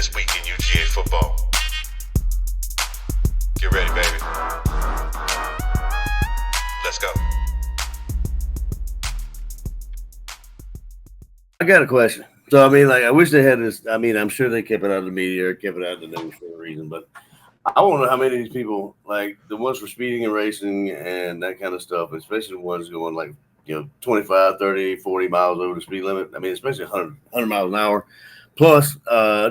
this week in UGA football. Get ready, baby. Let's go. I got a question. So, I mean, like, I wish they had this. I mean, I'm sure they kept it out of the media or kept it out of the news for a reason, but I want to know how many of these people, like the ones for speeding and racing and that kind of stuff, especially the ones going like, 25, 30, 40 miles over the speed limit. I mean, especially 100 miles an hour. Plus,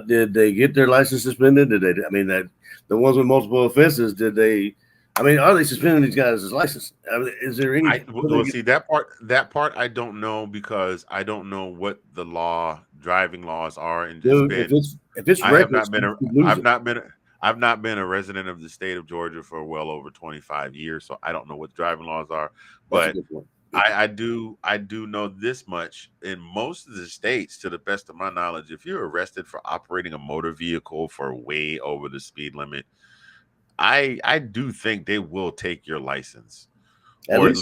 did they get their license suspended? Did they? I mean, that the ones with multiple offenses, did they? I mean, are they suspending these guys' license? I mean, is there any? See that part I don't know, because I don't know what the driving laws are in this. If it's reckless, I've not been a resident of the state of Georgia for well over 25 years, so I don't know what driving laws are. But I do know this much: in most of the states, to the best of my knowledge, if you're arrested for operating a motor vehicle for way over the speed limit, I do think they will take your license, or at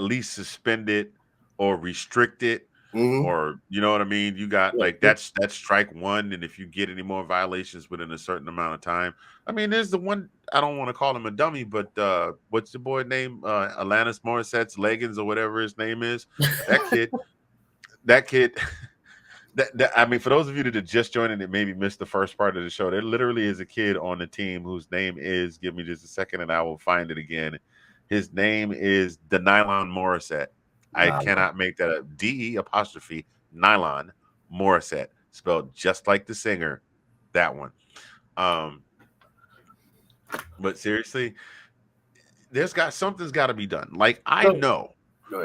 least suspend it or restrict it. Mm-hmm. Or, you know what I mean? You got that's strike one. And if you get any more violations within a certain amount of time, I mean, there's the one, I don't want to call him a dummy, but what's the boy name? Alanis Morissette's Leggings or whatever his name is. That kid, I mean, for those of you that are just joining and maybe missed the first part of the show, there literally is a kid on the team whose name is, give me just a second and I will find it again. His name is Delilah Morissette. I cannot make that up. DE' Nylon Morissette, spelled just like the singer. That one. But seriously, something's got to be done. Like, I know,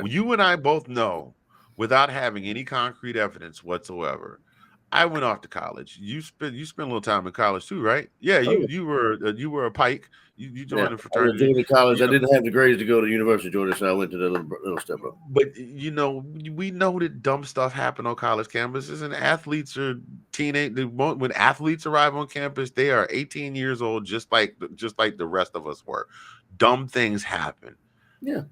you and I both know, without having any concrete evidence whatsoever, I went off to college. You spent a little time in college too, right? Yeah, you were a Pike. You joined the fraternity. I was in college. I didn't have the grades to go to the University of Georgia, so I went to the little step up. But we know that dumb stuff happened on college campuses, and athletes are teenage. When athletes arrive on campus, they are 18 years old, just like the rest of us were. Dumb things happen. Yeah.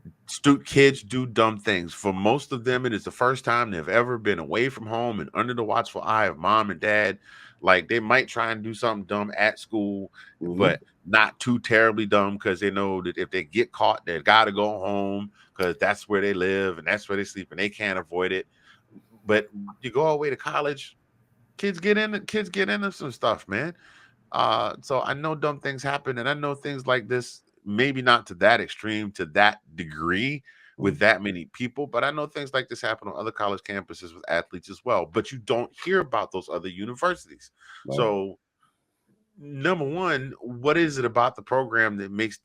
Kids do dumb things. For most of them, it is the first time they've ever been away from home and under the watchful eye of mom and dad. Like, they might try and do something dumb at school, but not too terribly dumb, because they know that if they get caught, they've got to go home, because that's where they live and that's where they sleep and they can't avoid it. But you go away to college, kids get into some stuff, man. So I know dumb things happen, and I know things like this, maybe not to that extreme, to that degree, with that many people, but I know things like this happen on other college campuses with athletes as well. But you don't hear about those other universities. Right. So, number one, what is it about the program that makes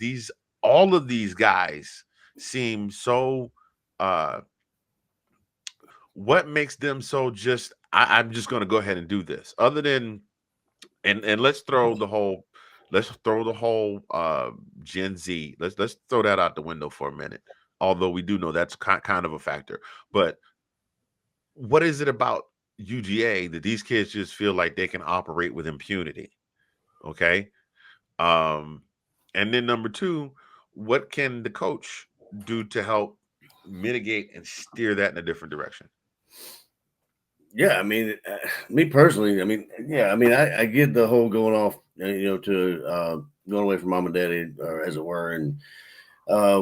all of these guys seem so? What makes them so just? I'm just going to go ahead and do this. Other than, and let's throw the whole. Let's throw the whole Gen Z. Let's throw that out the window for a minute. Although we do know that's kind of a factor. But what is it about UGA that these kids just feel like they can operate with impunity? Okay. And then number two, what can the coach do to help mitigate and steer that in a different direction? Yeah, I mean, me personally, I mean, I get the whole going off, to going away from mom and daddy, or as it were, and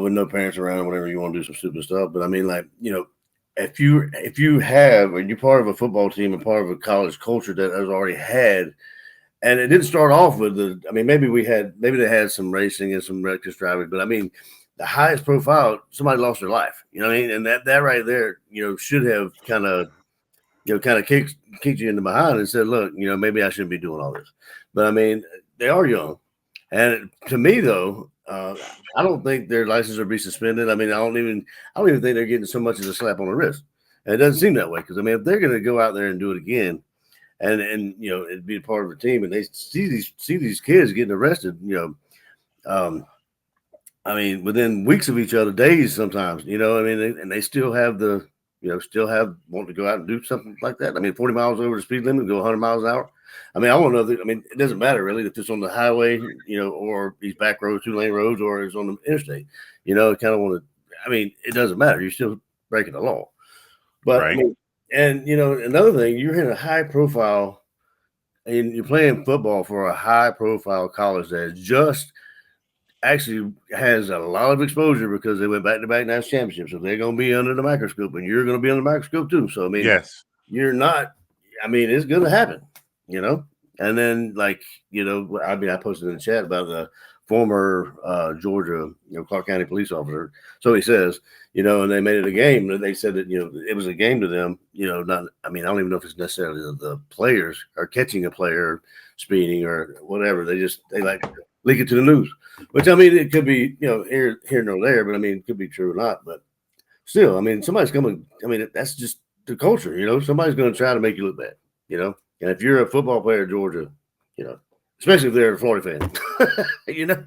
with no parents around, whatever, you want to do some stupid stuff. But I mean, like, if you have, and you're part of a football team and part of a college culture that has already had, and it didn't start off with maybe they had some racing and some reckless driving, but I mean, the highest profile, somebody lost their life, you know what I mean? And that right there, should have kind of kicked you in the behind and said, look, maybe I shouldn't be doing all this. But I mean, they are young. And to me, though, I don't think their license will be suspended. I mean, I don't even think they're getting so much as a slap on the wrist. And it doesn't seem that way, because I mean, if they're going to go out there and do it again, and it'd be a part of a team, and they see these kids getting arrested, I mean, within weeks of each other, days sometimes, and they still have wanting to go out and do something like that. I mean, 40 miles over the speed limit, go 100 miles an hour. I mean, I want to know. It doesn't matter really if it's on the highway, or these back roads, 2-lane roads, or it's on the interstate. Kind of want to. I mean, it doesn't matter. You're still breaking the law. But right. I mean, and another thing, you're in a high profile and you're playing football for a high-profile college that just actually has a lot of exposure because they went back-to-back national championships. So they're going to be under the microscope, and you're going to be under the microscope too. So, I mean, Yes. you're not – I mean, it's going to happen, you know? And then, like, you know, I mean, I posted in the chat about the former Georgia, you know, Clark County police officer. So he says, you know, and they made it a game. They said that, you know, it was a game to them, you know, not – I mean, I don't even know if it's necessarily the players are catching a player speeding or whatever. They like leak it to the news. Which, I mean, it could be, you know, here nor there, but I mean, it could be true or not. But still, I mean, somebody's coming. I mean, that's just the culture, you know. Somebody's going to try to make you look bad, you know. And if you're a football player at Georgia, you know, especially if they're a Florida fan, you know,